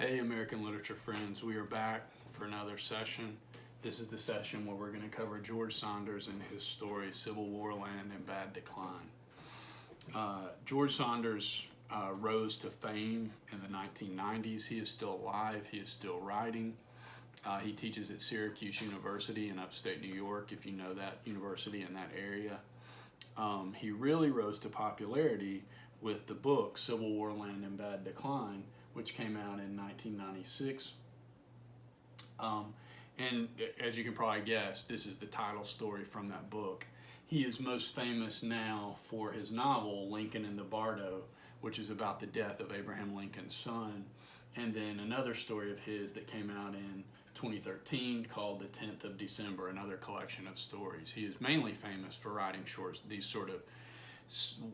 Hey American literature friends, we are back for another session. This is the session where we're going to cover George Saunders and his story, Civil War Land in Bad Decline. George Saunders rose to fame in the 1990s. He is still alive. He is still writing. He teaches at Syracuse University in upstate New York, if you know that university in that area. He really rose to popularity with the book Civil War Land in Bad Decline, which came out in 1996. And as you can probably guess, this is the title story from that book. He is most famous now for his novel, Lincoln in the Bardo, which is about the death of Abraham Lincoln's son. And then another story of his that came out in 2013 called The 10th of December, another collection of stories. He is mainly famous for writing these sort of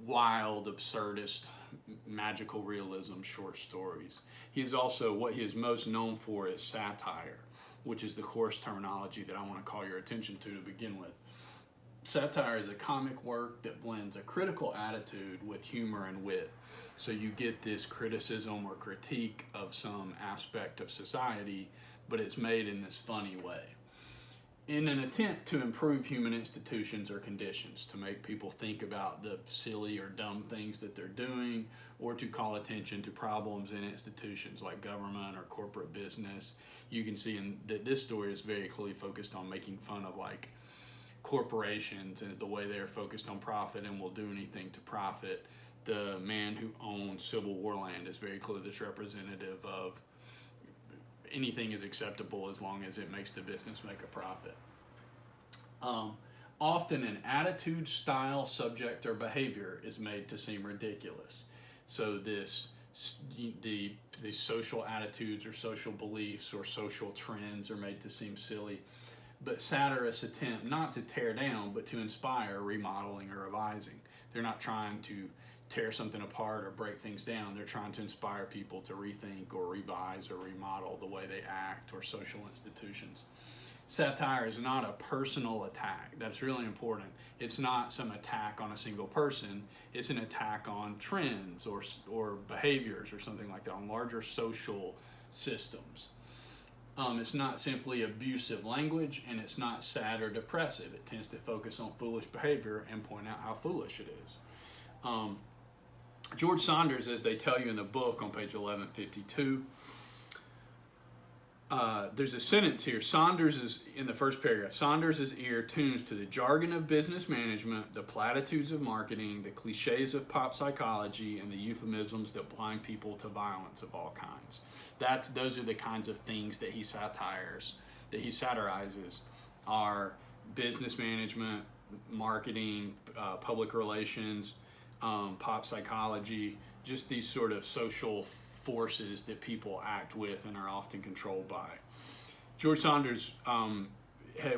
wild, absurdist, magical realism short stories. He is also, what he is most known for is satire, which is the coarse terminology that I want to call your attention to begin with. Satire is a comic work that blends a critical attitude with humor and wit. So you get this criticism or critique of some aspect of society, but it's made in this funny way, in an attempt to improve human institutions or conditions, to make people think about the silly or dumb things that they're doing, or to call attention to problems in institutions like government or corporate business. You can see that this story is very clearly focused on making fun of like corporations and the way they're focused on profit and will do anything to profit. The man who owns CivilWarLand is very clearly this representative of anything is acceptable as long as it makes the business make a profit. Often an attitude, style, subject, or behavior is made to seem ridiculous. So the social attitudes or social beliefs or social trends are made to seem silly. But satirists attempt not to tear down, but to inspire remodeling or revising. They're not trying to tear something apart or break things down. They're trying to inspire people to rethink or revise or remodel the way they act or social institutions. Satire is not a personal attack. That's really important. It's not some attack on a single person. It's an attack on trends or behaviors or something like that, on larger social systems. It's not simply abusive language, and it's not sad or depressive. It tends to focus on foolish behavior and point out how foolish it is. George Saunders, as they tell you in the book on page 1152, there's a sentence here. Saunders is, in the first paragraph, Saunders' ear tunes to the jargon of business management, the platitudes of marketing, the cliches of pop psychology, and the euphemisms that blind people to violence of all kinds. Those are the kinds of things that he satirizes, are business management, marketing, public relations, pop psychology, just these sort of social forces that people act with and are often controlled by. George Saunders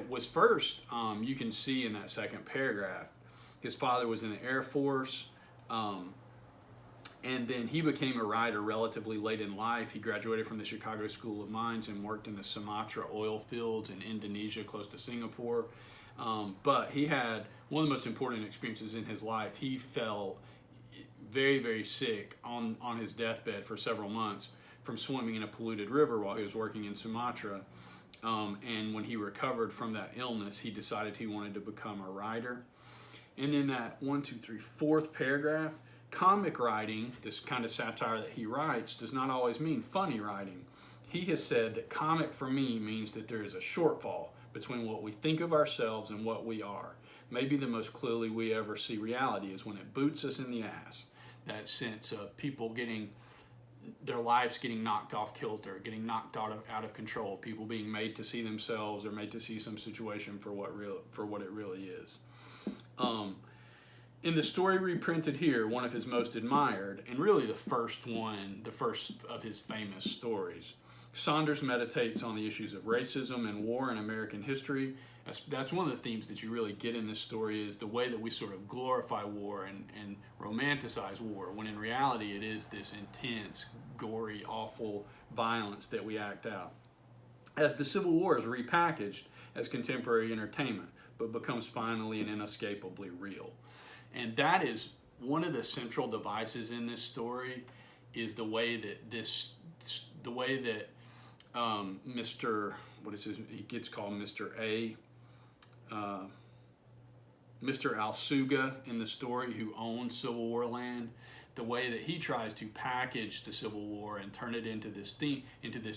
was first, you can see in that second paragraph, his father was in the Air Force, and then he became a writer relatively late in life. He graduated from the Chicago School of Mines and worked in the Sumatra oil fields in Indonesia, close to Singapore. But he had one of the most important experiences in his life. He fell very, very sick on his deathbed for several months from swimming in a polluted river while he was working in Sumatra. And when he recovered from that illness, he decided he wanted to become a writer. And then that fourth paragraph, comic writing, this kind of satire that he writes, does not always mean funny writing. He has said that comic for me means that there is a shortfall between what we think of ourselves and what we are. Maybe the most clearly we ever see reality is when it boots us in the ass. That sense of people their lives getting knocked off kilter, getting knocked out of control, people being made to see themselves or made to see some situation for what it really is. In the story reprinted here, one of his most admired, and really the first of his famous stories, Saunders meditates on the issues of racism and war in American history. That's one of the themes that you really get in this story, is the way that we sort of glorify war and romanticize war, when in reality it is this intense, gory, awful violence that we act out. As the Civil War is repackaged as contemporary entertainment, but becomes finally and inescapably real. And that is one of the central devices in this story, is the way that the way that Mr. What is his? He gets called Mr. A. Mr. Sugah in the story, who owns Civil War land, the way that he tries to package the Civil War and turn it into this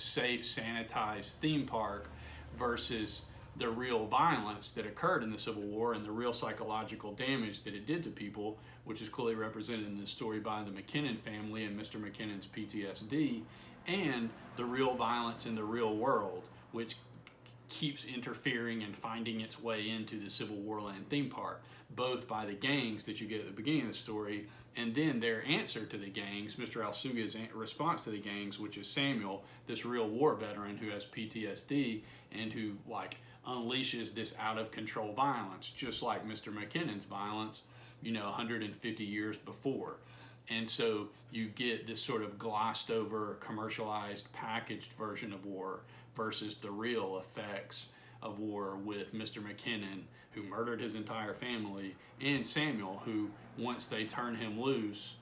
safe, sanitized theme park, versus the real violence that occurred in the Civil War and the real psychological damage that it did to people, which is clearly represented in this story by the McKinnon family and Mr. McKinnon's PTSD, and the real violence in the real world, which keeps interfering and finding its way into the CivilWarLand theme park, both by the gangs that you get at the beginning of the story, and then their answer to the gangs, Mr. Sugah's response to the gangs, which is Samuel, this real war veteran who has PTSD and who unleashes this out of control violence, just like Mr. McKinnon's violence, 150 years before. And so you get this sort of glossed over, commercialized, packaged version of war versus the real effects of war with Mr. McKinnon, who murdered his entire family, and Samuel, who, once they turn him loose,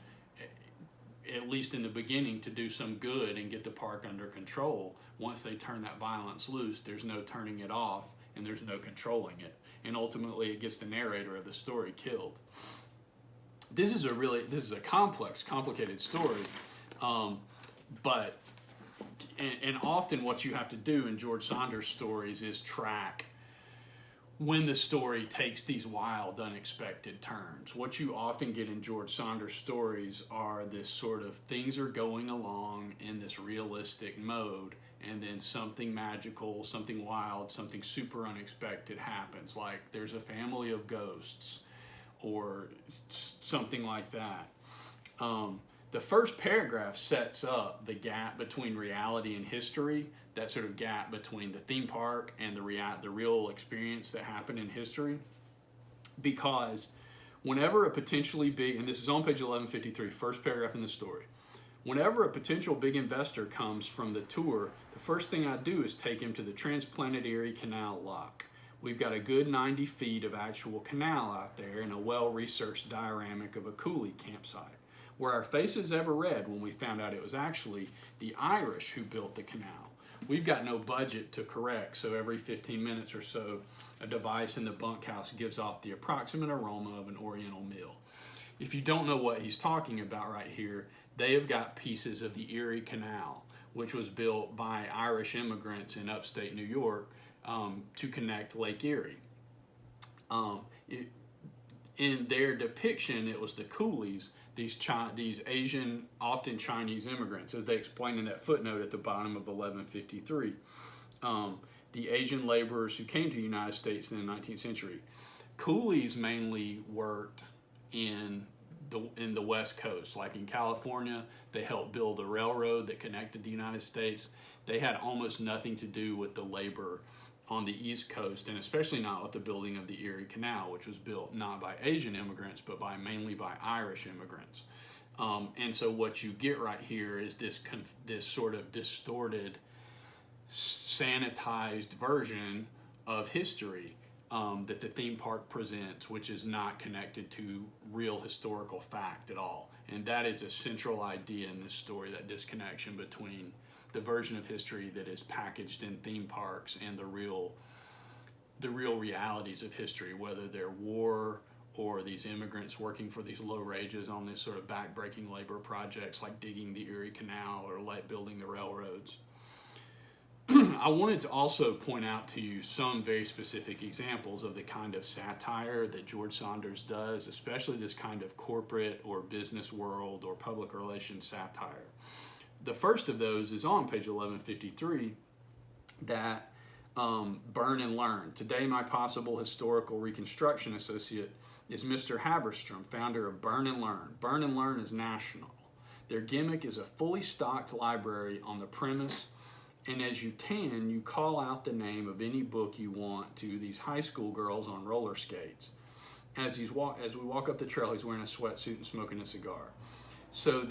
at least in the beginning, to do some good and get the park under control, once they turn that violence loose, there's no turning it off and there's no controlling it. And ultimately it gets the narrator of the story killed. This is a complex, complicated story, but often what you have to do in George Saunders stories is track when the story takes these wild, unexpected turns. What you often get in George Saunders stories are this sort of things are going along in this realistic mode, and then something magical, something wild, something super unexpected happens, like there's a family of ghosts or something like that. The first paragraph sets up the gap between reality and history, that sort of gap between the theme park and the real experience that happened in history. Because whenever a potentially big, and this is on page 1153, first paragraph in the story, whenever a potential big investor comes from the tour, the first thing I do is take him to the transplanted Erie Canal lock. We've got a good 90 feet of actual canal out there and a well-researched dioramic of a coolie campsite. Were our faces ever red when we found out it was actually the Irish who built the canal? We've got no budget to correct, so every 15 minutes or so, a device in the bunkhouse gives off the approximate aroma of an Oriental meal. If you don't know what he's talking about right here, they have got pieces of the Erie Canal, which was built by Irish immigrants in upstate New York to connect Lake Erie. In their depiction, it was the coolies, these Asian, often Chinese immigrants, as they explain in that footnote at the bottom of 1153. The Asian laborers who came to the United States in the 19th century. Coolies mainly worked in the West Coast, like in California. They helped build the railroad that connected the United States. They had almost nothing to do with the labor on the East Coast, and especially not with the building of the Erie Canal, which was built not by Asian immigrants, but mainly by Irish immigrants. And so what you get right here is this sort of distorted, sanitized version of history that the theme park presents, which is not connected to real historical fact at all. And that is a central idea in this story, that disconnection between the version of history that is packaged in theme parks and the real realities of history, whether they're war or these immigrants working for these low wages on this sort of back-breaking labor projects like digging the Erie Canal or building the railroads. I wanted to also point out to you some very specific examples of the kind of satire that George Saunders does, especially this kind of corporate or business world or public relations satire. The first of those is on page 1153, that Burn and Learn. Today, my possible historical reconstruction associate is Mr. Haberstrom, founder of Burn and Learn. Burn and Learn is national. Their gimmick is a fully stocked library on the premise, and as you tan, you call out the name of any book you want to these high school girls on roller skates. As we walk up the trail, he's wearing a sweatsuit and smoking a cigar. So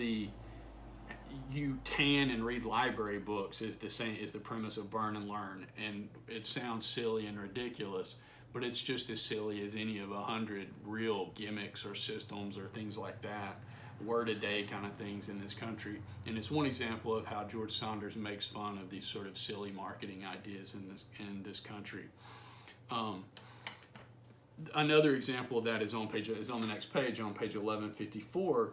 you tan and read library books is the premise of Burn and Learn, and it sounds silly and ridiculous, but it's just as silly as any of 100 real gimmicks or systems or things like that word a day kind of things in this country. And it's one example of how George Saunders makes fun of these sort of silly marketing ideas in this country. Another example of that is on the next page, on page 1154.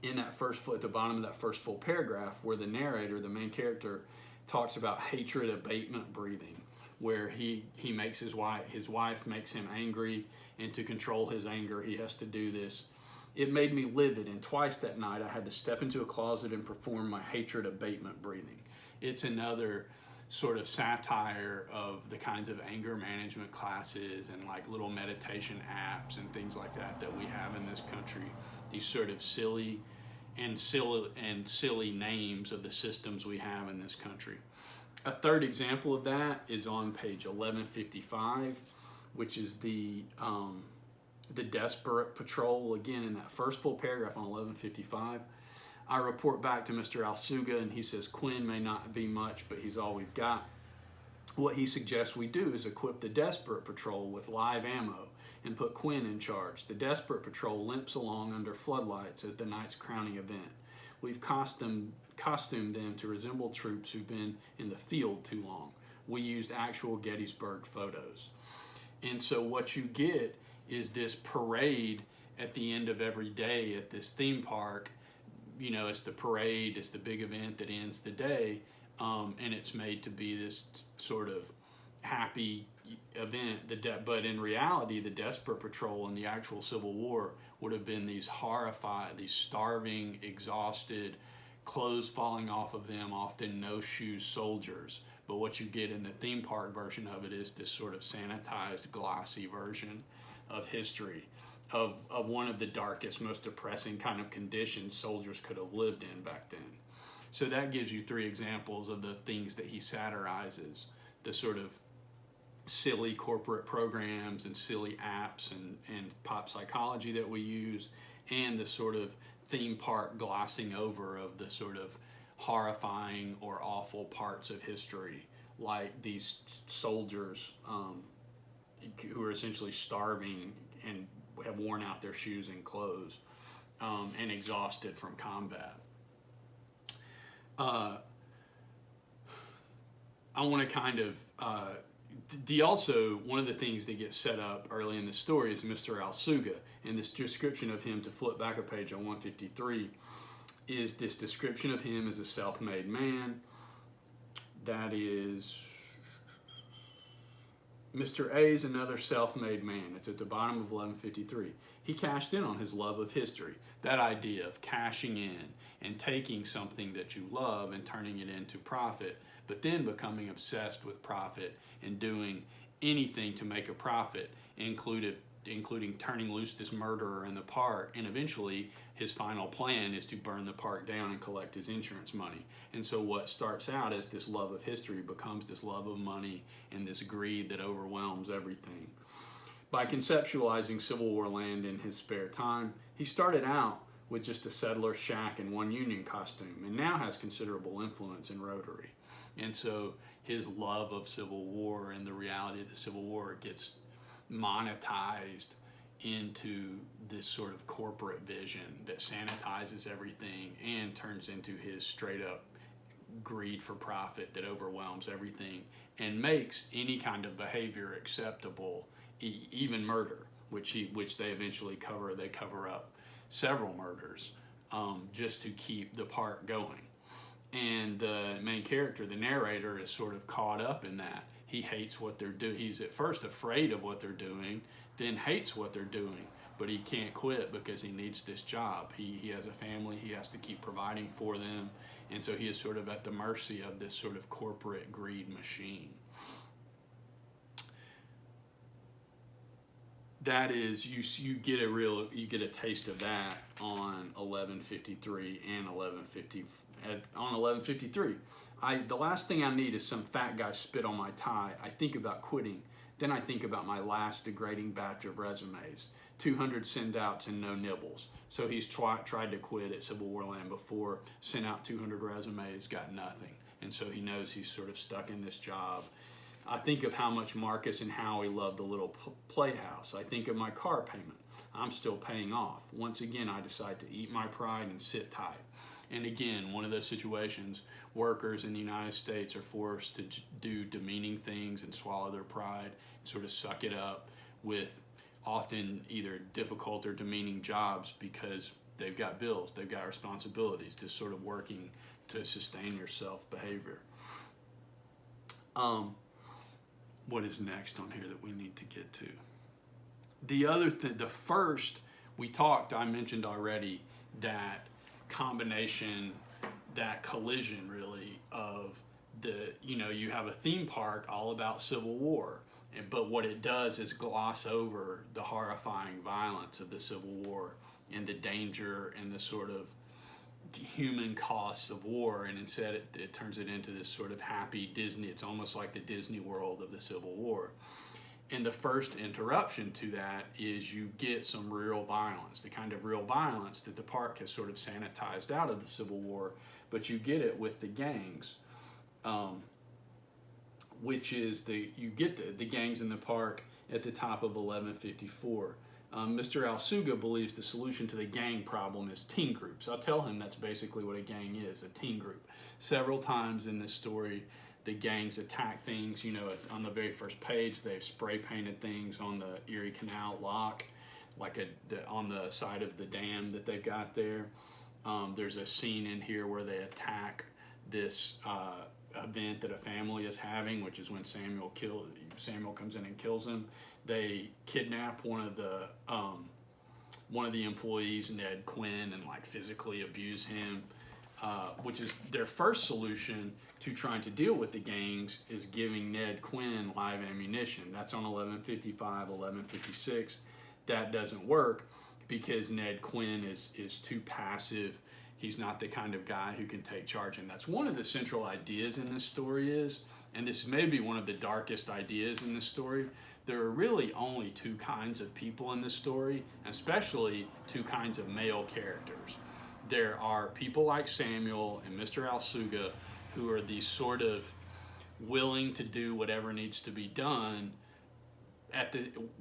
In that at the bottom of that first full paragraph, where the narrator, the main character, talks about hatred abatement breathing, where he makes his wife makes him angry, and to control his anger, he has to do this. It made me livid, and twice that night I had to step into a closet and perform my hatred abatement breathing. It's another sort of satire of the kinds of anger management classes and like little meditation apps and things like that we have in this country. These sort of silly names of the systems we have in this country. A third example of that is on page 1155, which is the Desperate Patrol. Again, in that first full paragraph on 1155, I report back to Mr. Sugah, and he says Quinn may not be much, but he's all we've got. What he suggests we do is equip the Desperate Patrol with live ammo and put Quinn in charge. The Desperate Patrol limps along under floodlights as the night's crowning event. We've costumed them to resemble troops who've been in the field too long. We used actual Gettysburg photos. And so what you get is this parade at the end of every day at this theme park. You know, it's the parade, it's the big event that ends the day, and it's made to be this sort of happy event. But in reality, the Desperate Patrol in the actual Civil War would have been these horrified, these starving, exhausted, clothes falling off of them, often no-shoes soldiers. But what you get in the theme park version of it is this sort of sanitized, glossy version of history, of one of the darkest, most depressing kind of conditions soldiers could have lived in back then. So that gives you three examples of the things that he satirizes: the sort of silly corporate programs and silly apps and pop psychology that we use, and the sort of theme park glossing over of the sort of horrifying or awful parts of history, like these soldiers who are essentially starving and have worn out their shoes and clothes and exhausted from combat. I want to kind of also, one of the things that gets set up early in the story is Mr. Sugah, and this description of him, to flip back a page on 153, is this description of him as a self-made man. That is, Mr. A is another self-made man. It's at the bottom of 1153. He cashed in on his love of history. That idea of cashing in and taking something that you love and turning it into profit, but then becoming obsessed with profit and doing anything to make a profit, including turning loose this murderer in the park, and eventually his final plan is to burn the park down and collect his insurance money. And so what starts out as this love of history becomes this love of money and this greed that overwhelms everything. By conceptualizing CivilWarLand in his spare time, he started out with just a settler shack and one Union costume, and now has considerable influence in Rotary. And so his love of Civil War and the reality of the Civil War gets monetized into this sort of corporate vision that sanitizes everything and turns into his straight up greed for profit that overwhelms everything and makes any kind of behavior acceptable, even murder, which they eventually cover. They cover up several murders just to keep the park going. And the main character, the narrator, is sort of caught up in that. He hates what they're doing. He's at first afraid of what they're doing, then hates what they're doing, but he can't quit because he needs this job. He has a family, he has to keep providing for them, and so he is sort of at the mercy of this sort of corporate greed machine. That is, you get a taste of that on 1153 and 1150. On 1153, the last thing I need is some fat guy spit on my tie. I think about quitting. Then I think about my last degrading batch of resumes. 200 send-outs and no nibbles. So he's tried to quit at CivilWarLand before, sent out 200 resumes, got nothing. And so he knows he's sort of stuck in this job I think of how much Marcus and Howie loved the little playhouse. I think of my car payment I'm still paying off. Once again, I decide to eat my pride and sit tight. And again, one of those situations, workers in the United States are forced to do demeaning things and swallow their pride and sort of suck it up with often either difficult or demeaning jobs because they've got bills, they've got responsibilities, this sort of working to sustain yourself behavior. What is next on here that we need to get to? The other thing, the first, I mentioned already that combination, that collision really of you have a theme park all about Civil War, but what it does is gloss over the horrifying violence of the Civil War and the danger and the sort of human costs of war, and instead it turns it into this sort of happy Disney. It's almost like the Disney World of the Civil War. And the first interruption to that is you get some real violence, the kind of real violence that the park has sort of sanitized out of the Civil War, but you get it with the gangs, which is you get the gangs in the park at the top of 1154. Mr. Sugah believes the solution to the gang problem is teen groups. I'll tell him that's basically what a gang is, a teen group. Several times in this story, the gangs attack things. On the very first page, they've spray painted things on the Erie Canal lock, on the side of the dam that they've got there. There's a scene in here where they attack this event that a family is having, which is when Samuel comes in and kills him. They kidnap one of the employees, Ned Quinn, and physically abuse him, which is their first solution to trying to deal with the gangs is giving Ned Quinn live ammunition. That's on 1155, 1156. That doesn't work because Ned Quinn is too passive. He's not the kind of guy who can take charge, and that's one of the central ideas in this story and this may be one of the darkest ideas in this story, there are really only two kinds of people in this story, especially two kinds of male characters. There are people like Samuel and Mr. Sugah who are these sort of willing to do whatever needs to be done,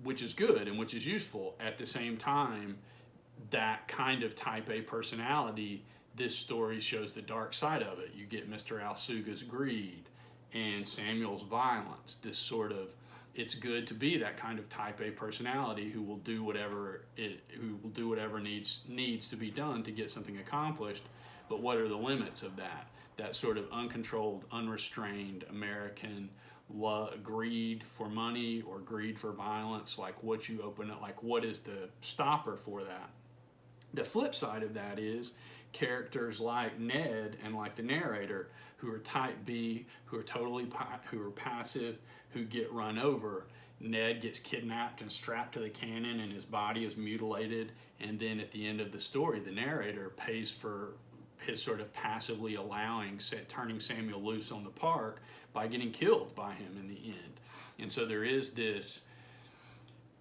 which is good and which is useful. At the same time, that kind of type A personality, this story shows the dark side of it. You get Mr. Sugah's greed and Samuel's violence, this sort of, it's good to be that kind of type A personality who will do whatever needs to be done to get something accomplished. But what are the limits of that? That sort of uncontrolled, unrestrained American greed for money or greed for violence, what is the stopper for that? The flip side of that is characters like Ned and like the narrator who are type B, who are passive, who get run over. Ned gets kidnapped and strapped to the cannon and his body is mutilated, and then at the end of the story the narrator pays for his sort of passively turning Samuel loose on the park by getting killed by him in the end. And so there is this,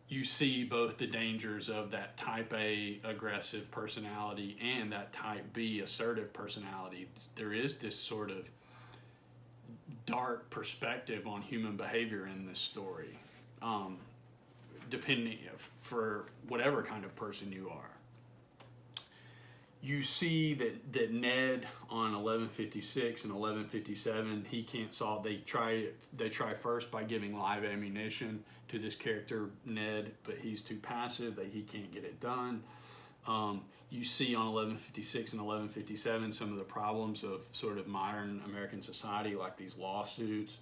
you see both the dangers of that type A aggressive personality and that type B assertive personality. There is this sort of dark perspective on human behavior in this story, depending for whatever kind of person you are. You see that Ned on 1156 and 1157, he can't solve. They try first by giving live ammunition to this character Ned, but he's too passive that he can't get it done. You see on 1156 and 1157 some of the problems of sort of modern American society, like these lawsuits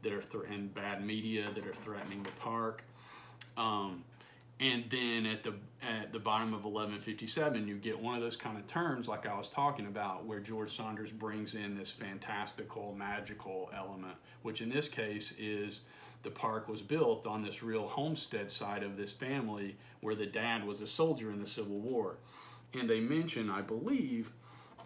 that are and bad media that are threatening the park. And then at the bottom of 1157, you get one of those kind of terms like I was talking about, where George Saunders brings in this fantastical, magical element, which in this case is the park was built on this real homestead site of this family where the dad was a soldier in the Civil War. And they mention, I believe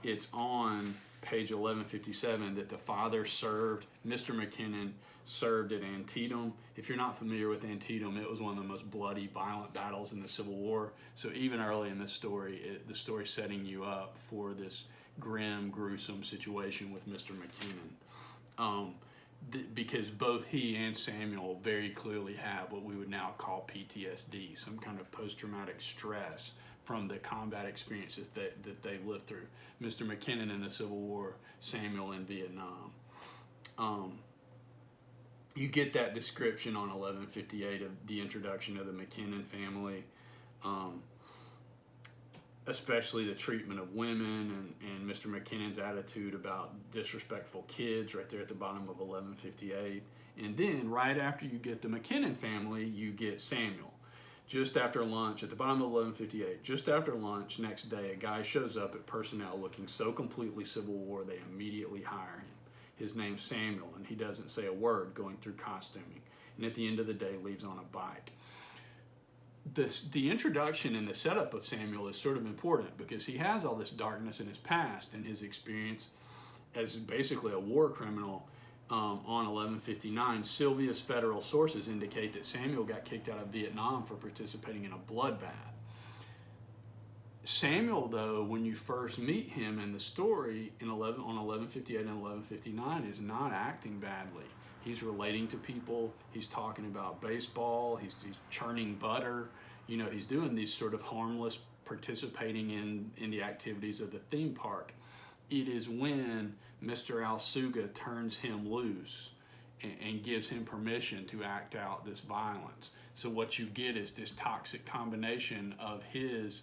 it's on page 1157, that the father served, Mr. McKinnon served at Antietam. If you're not familiar with Antietam, it was one of the most bloody, violent battles in the Civil War. So even early in this story, the story's setting you up for this grim, gruesome situation with Mr. McKinnon. because both he and Samuel very clearly have what we would now call PTSD, some kind of post-traumatic stress from the combat experiences that they've lived through. Mr. McKinnon in the Civil War, Samuel in Vietnam. You get that description on 1158 of the introduction of the McKinnon family, especially the treatment of women and Mr. McKinnon's attitude about disrespectful kids right there at the bottom of 1158. And then right after you get the McKinnon family, you get Samuel. Just after lunch, at the bottom of 1158, just after lunch, next day, a guy shows up at personnel looking so completely Civil War, they immediately hire him. His name's Samuel, and he doesn't say a word going through costuming. And at the end of the day, leaves on a bike. The introduction and the setup of Samuel is sort of important because he has all this darkness in his past and his experience as basically a war criminal. On 1159, Sylvia's federal sources indicate that Samuel got kicked out of Vietnam for participating in a bloodbath. Samuel, though, when you first meet him in the story on 1158 and 1159, is not acting badly. He's relating to people. He's talking about baseball. He's churning butter. You know, he's doing these sort of harmless, participating in the activities of the theme park. It is when Mr. Sugah turns him loose and gives him permission to act out this violence. So what you get is this toxic combination of his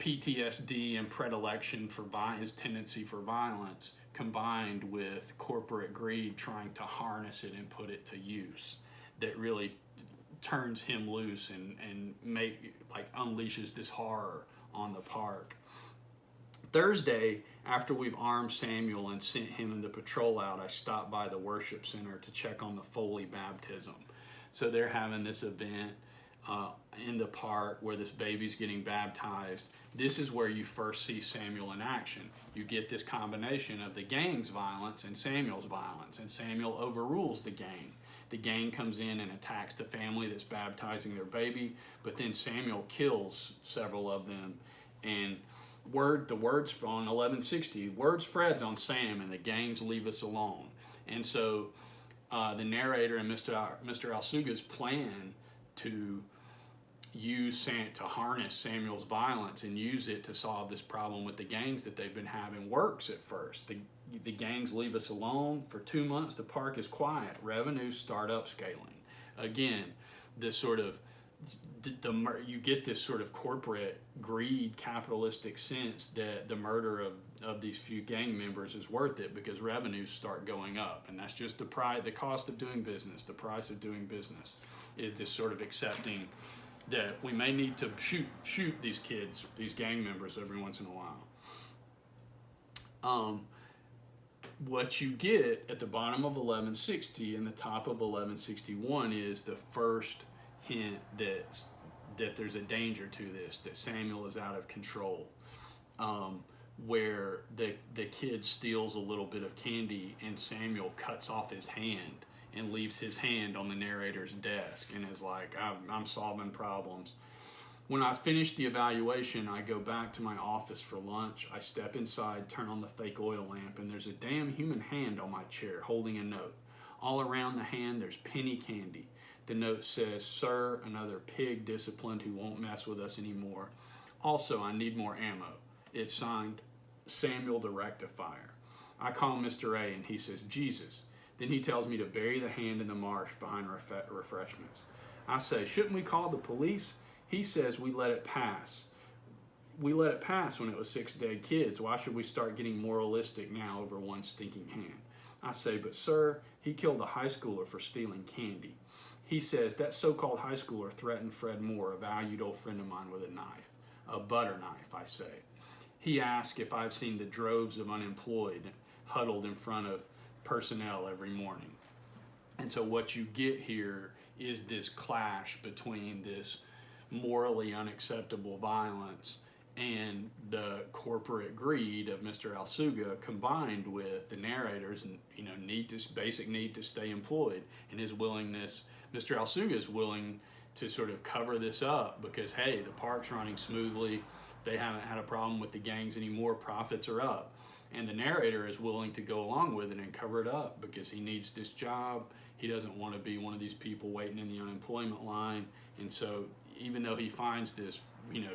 PTSD and predilection for his tendency for violence combined with corporate greed trying to harness it and put it to use that really turns him loose and unleashes this horror on the park. Thursday, after we've armed Samuel and sent him and the patrol out, I stopped by the worship center to check on the Foley baptism. So they're having this event in the park where this baby's getting baptized. This is where you first see Samuel in action. You get this combination of the gang's violence and Samuel's violence, and Samuel overrules the gang. The gang comes in and attacks the family that's baptizing their baby, but then Samuel kills several of them, and the word on 1160, word spreads on Sam, and the gangs leave us alone. And so the narrator and Mr. Sugah's plan to harness Samuel's violence and use it to solve this problem with the gangs that they've been having works at first. The gangs leave us alone. For 2 months, the park is quiet. Revenues start upscaling. Again, this sort of you get this sort of corporate greed, capitalistic sense that the murder of these few gang members is worth it because revenues start going up, and that's just the cost of doing business. The price of doing business is this sort of accepting that we may need to shoot these kids, these gang members, every once in a while. What you get at the bottom of 1160 and the top of 1161 is the first hint that there's a danger to this, that Samuel is out of control, where the kid steals a little bit of candy and Samuel cuts off his hand and leaves his hand on the narrator's desk and is like, I'm solving problems. When I finish the evaluation, I go back to my office for lunch. I step inside, turn on the fake oil lamp, and there's a damn human hand on my chair holding a note. All around the hand, there's penny candy. The note says, "Sir, another pig disciplined who won't mess with us anymore. Also, I need more ammo." It's signed, Samuel the Rectifier. I call Mr. A and he says, "Jesus." Then he tells me to bury the hand in the marsh behind refreshments. I say, "Shouldn't we call the police?" He says, "We let it pass. We let it pass when it was 6 dead kids. Why should we start getting moralistic now over one stinking hand?" I say, "But sir, he killed a high schooler for stealing candy." He says, "That so-called high schooler threatened Fred Moore, a valued old friend of mine, with a knife." "A butter knife," I say. He asks if I've seen the droves of unemployed huddled in front of personnel every morning. And so what you get here is this clash between this morally unacceptable violence and the corporate greed of Mr. Sugah, combined with the narrator's basic need to stay employed, and his willingness. Mr. Sugah is willing to sort of cover this up because, hey, the park's running smoothly, they haven't had a problem with the gangs anymore, profits are up. And the narrator is willing to go along with it and cover it up because he needs this job. He doesn't want to be one of these people waiting in the unemployment line. And so even though he finds this,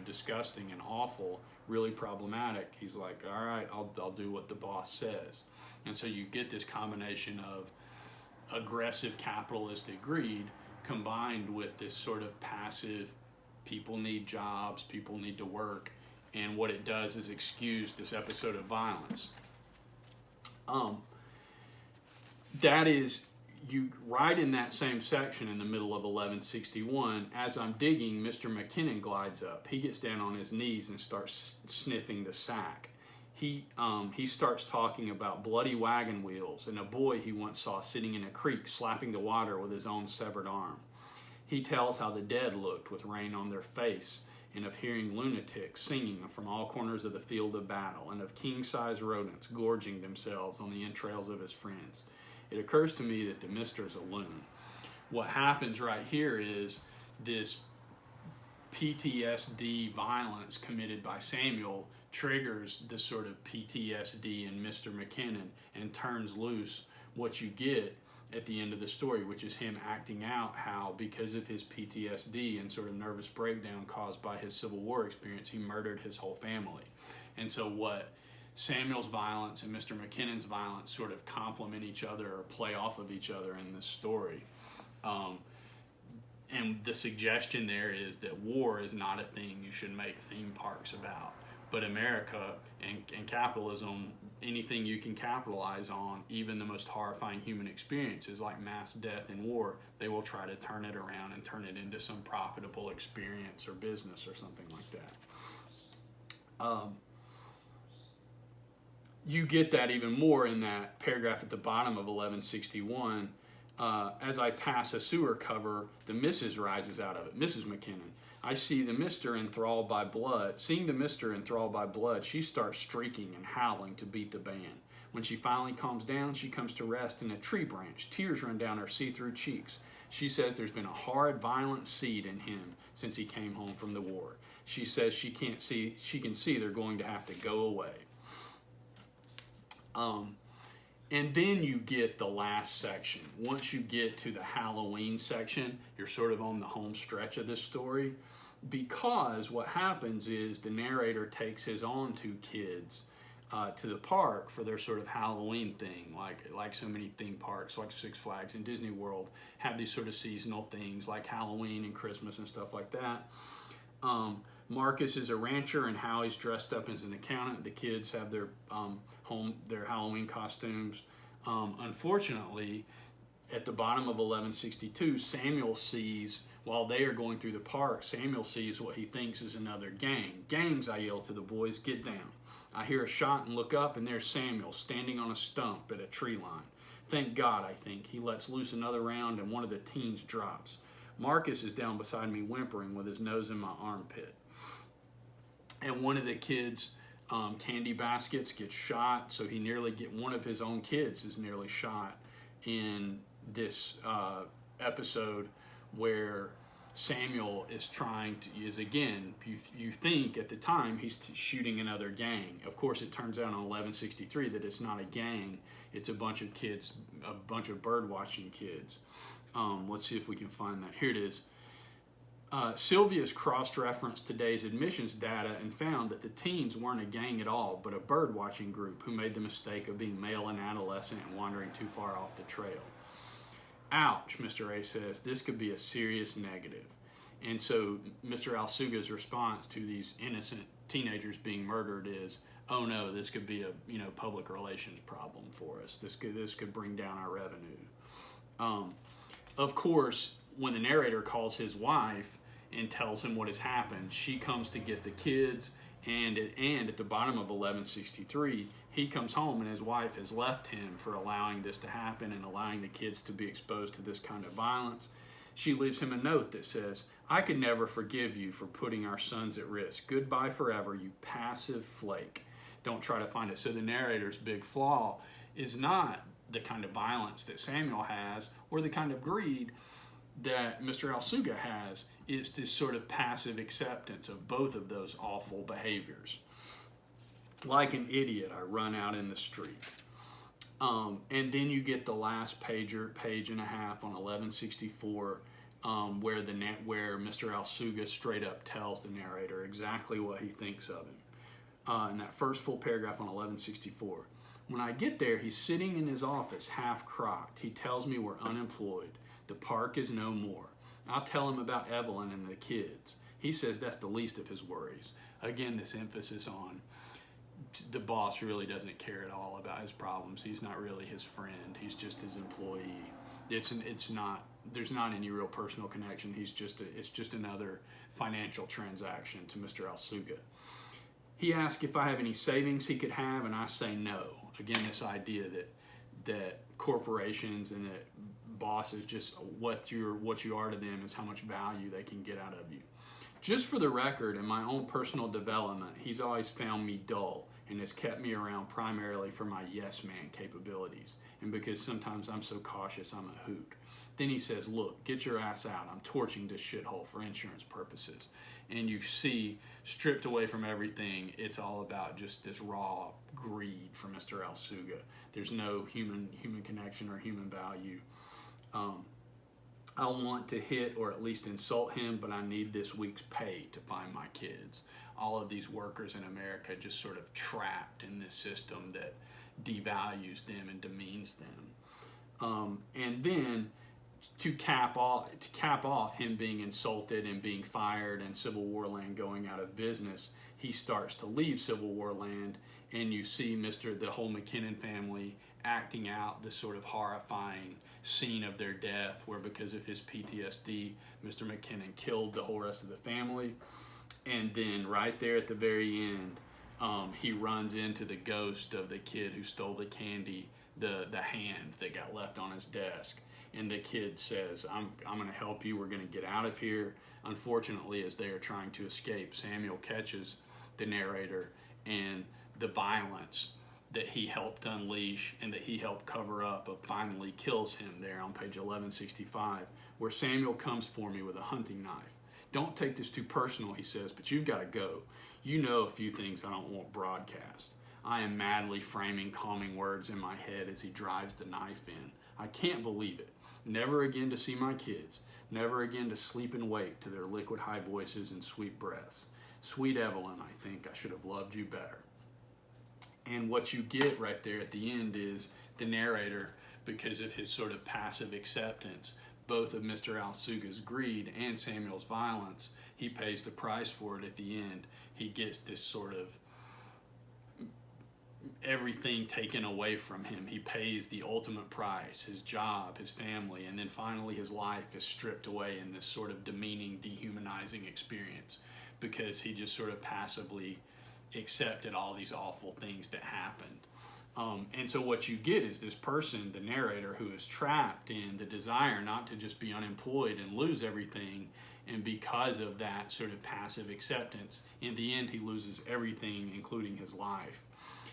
disgusting and awful, really problematic, he's like, all right, I'll do what the boss says. And so you get this combination of aggressive capitalistic greed combined with this sort of passive, people need jobs, people need to work, and what it does is excuse this episode of violence. That is, you right in that same section in the middle of 1161, as I'm digging, Mr. McKinnon glides up. He gets down on his knees and starts sniffing the sack. He starts talking about bloody wagon wheels and a boy he once saw sitting in a creek slapping the water with his own severed arm. He tells how the dead looked with rain on their face, and of hearing lunatics singing from all corners of the field of battle, and of king-size rodents gorging themselves on the entrails of his friends. It occurs to me that the mister is a loon. What happens right here is this PTSD violence committed by Samuel triggers this sort of PTSD in Mr. McKinnon and turns loose what you get at the end of the story, which is him acting out how, because of his PTSD and sort of nervous breakdown caused by his Civil War experience, he murdered his whole family. And so what Samuel's violence and Mr. McKinnon's violence sort of complement each other or play off of each other in this story. And the suggestion there is that war is not a thing you should make theme parks about. But America and capitalism, anything you can capitalize on, even the most horrifying human experiences like mass death and war, they will try to turn it around and turn it into some profitable experience or business or something like that. You get that even more in that paragraph at the bottom of 1161. As I pass a sewer cover, the Mrs. rises out of it, Mrs. McKinnon. I see the mister enthralled by blood. Seeing the mister enthralled by blood, she starts streaking and howling to beat the band. When she finally calms down, she comes to rest in a tree branch. Tears run down her see-through cheeks. She says there's been a hard, violent seed in him since he came home from the war. She says she can see they're going to have to go away. And then you get the last section. Once you get to the Halloween section, you're sort of on the home stretch of this story, because what happens is the narrator takes his own two kids to the park for their sort of Halloween thing, like so many theme parks, like Six Flags and Disney World, have these sort of seasonal things like Halloween and Christmas and stuff like that. Marcus is a rancher and Howie's dressed up as an accountant. The kids have their Halloween costumes. Unfortunately, at the bottom of 1162, Samuel sees, while they are going through the park, Samuel sees what he thinks is another gang. Gangs, I yell to the boys, get down. I hear a shot and look up, and there's Samuel standing on a stump at a tree line. Thank God, I think. He lets loose another round, and one of the teens drops. Marcus is down beside me whimpering with his nose in my armpit. And one of the kids' candy baskets gets shot, so one of his own kids is nearly shot in this episode where Samuel you think at the time he's shooting another gang. Of course, it turns out in 1163 that it's not a gang, it's a bunch of kids, a bunch of bird watching kids. Let's see if we can find that. Here it is. Sylvia's cross-referenced today's admissions data and found that the teens weren't a gang at all, but a bird-watching group who made the mistake of being male and adolescent and wandering too far off the trail. Ouch, Mr. A says, this could be a serious negative. And so Mr. Al-Sugah's response to these innocent teenagers being murdered is, oh no, this could be a public relations problem for us. This could bring down our revenue. Of course, when the narrator calls his wife and tells him what has happened, she comes to get the kids, and at the bottom of 1163, he comes home and his wife has left him for allowing this to happen and allowing the kids to be exposed to this kind of violence. She leaves him a note that says, I could never forgive you for putting our sons at risk. Goodbye forever, you passive flake. Don't try to find it. So the narrator's big flaw is not the kind of violence that Samuel has or the kind of greed that Mr. Al-Sugah has. Is this sort of passive acceptance of both of those awful behaviors. Like an idiot, I run out in the street. And then you get the last page and a half on 1164, where Mr. Sugah straight up tells the narrator exactly what he thinks of him. In that first full paragraph on 1164. When I get there, he's sitting in his office, half crocked. He tells me we're unemployed. The park is no more. I'll tell him about Evelyn and the kids. He says that's the least of his worries. Again, this emphasis on the boss really doesn't care at all about his problems. He's not really his friend. He's just his employee. It's not. There's not any real personal connection. It's just another financial transaction to Mr. Sugah. He asks if I have any savings he could have, and I say no. Again, this idea that corporations and that bosses, just what you are to them is how much value they can get out of you. Just for the record, in my own personal development, he's always found me dull and has kept me around primarily for my yes man capabilities, and because sometimes I'm so cautious I'm a hoot. Then he says, look, get your ass out. I'm torching this shithole for insurance purposes. And you see, stripped away from everything, it's all about just this raw greed for Mr. Sugah. There's no human connection or human value. I want to hit or at least insult him, but I need this week's pay to find my kids. All of these workers in America just sort of trapped in this system that devalues them and demeans them. And then to cap off him being insulted and being fired and CivilWarLand going out of business, he starts to leave CivilWarLand, and you see the whole McKinnon family acting out this sort of horrifying scene of their death, where because of his PTSD, Mr. McKinnon killed the whole rest of the family. And then right there at the very end, he runs into the ghost of the kid who stole the candy, the hand that got left on his desk. And the kid says, I'm going to help you. We're going to get out of here. Unfortunately, as they are trying to escape, Samuel catches the narrator, and the violence that he helped unleash and that he helped cover up finally kills him there on page 1165, where Samuel comes for me with a hunting knife. Don't take this too personal, he says, but you've got to go. You know a few things I don't want broadcast. I am madly framing calming words in my head as he drives the knife in. I can't believe it. Never again to see my kids. Never again to sleep and wake to their liquid high voices and sweet breaths. Sweet Evelyn, I think I should have loved you better. And what you get right there at the end is the narrator, because of his sort of passive acceptance, both of Mr. Sugah's greed and Samuel's violence, he pays the price for it at the end. He gets this sort of everything taken away from him. He pays the ultimate price, his job, his family, and then finally his life is stripped away in this sort of demeaning, dehumanizing experience, because he just sort of passively accepted all these awful things that happened. And so what you get is this person, the narrator, who is trapped in the desire not to just be unemployed and lose everything, and because of that sort of passive acceptance, in the end he loses everything, including his life.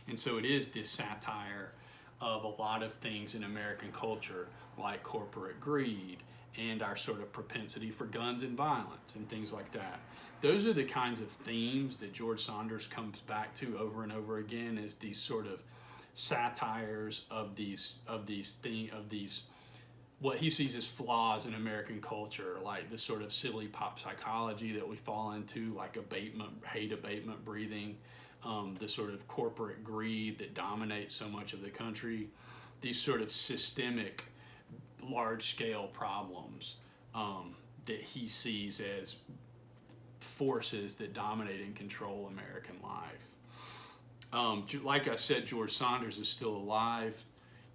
And so it is this satire of a lot of things in American culture, like corporate greed and our sort of propensity for guns and violence and things like that. Those are the kinds of themes that George Saunders comes back to over and over again, as these sort of satires of these what he sees as flaws in American culture, like the sort of silly pop psychology that we fall into, like hate abatement breathing, the sort of corporate greed that dominates so much of the country, these sort of systemic, large-scale problems that he sees as forces that dominate and control American life. Like I said, George Saunders is still alive.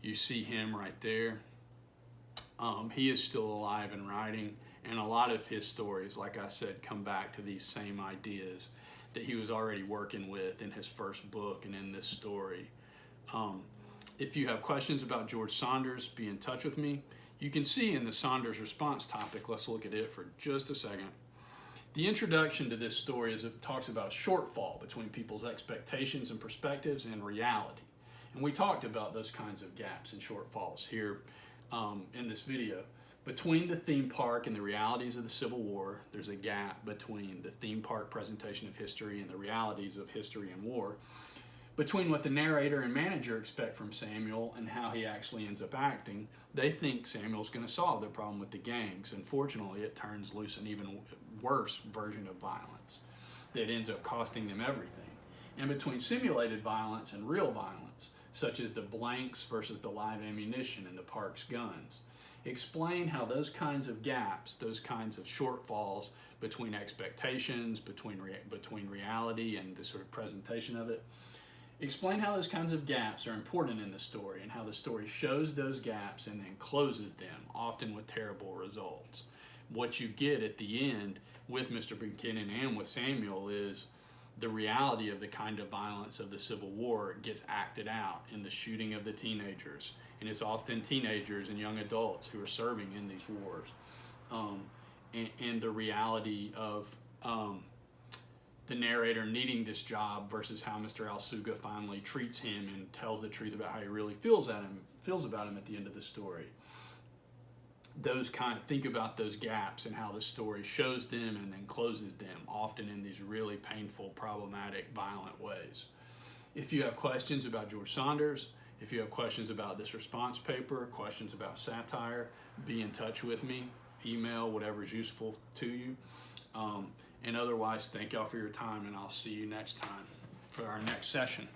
You see him right there. He is still alive and writing, and a lot of his stories, like I said, come back to these same ideas that he was already working with in his first book and in this story. If you have questions about George Saunders, be in touch with me. You can see in the Saunders response topic, let's look at it for just a second. The introduction to this story is it talks about a shortfall between people's expectations and perspectives and reality. And we talked about those kinds of gaps and shortfalls here in this video. Between the theme park and the realities of the Civil War, there's a gap between the theme park presentation of history and the realities of history and war. Between what the narrator and manager expect from Samuel and how he actually ends up acting, they think Samuel's going to solve their problem with the gangs. Unfortunately, it turns loose an even worse version of violence that ends up costing them everything. And between simulated violence and real violence, such as the blanks versus the live ammunition and the Parks guns, explain how those kinds of gaps, those kinds of shortfalls between expectations, between reality and the sort of presentation of it, explain how those kinds of gaps are important in the story and how the story shows those gaps and then closes them, often with terrible results. What you get at the end with Mr. McKinnon and with Samuel is the reality of the kind of violence of the Civil War gets acted out in the shooting of the teenagers. And it's often teenagers and young adults who are serving in these wars. And the reality of the narrator needing this job versus how Mr. Sugah finally treats him and tells the truth about how he really feels about him at the end of the story. Think about those gaps and how the story shows them and then closes them, often in these really painful, problematic, violent ways. If you have questions about George Saunders, if you have questions about this response paper, questions about satire, be in touch with me, email, whatever is useful to you. And otherwise, thank y'all for your time, and I'll see you next time for our next session.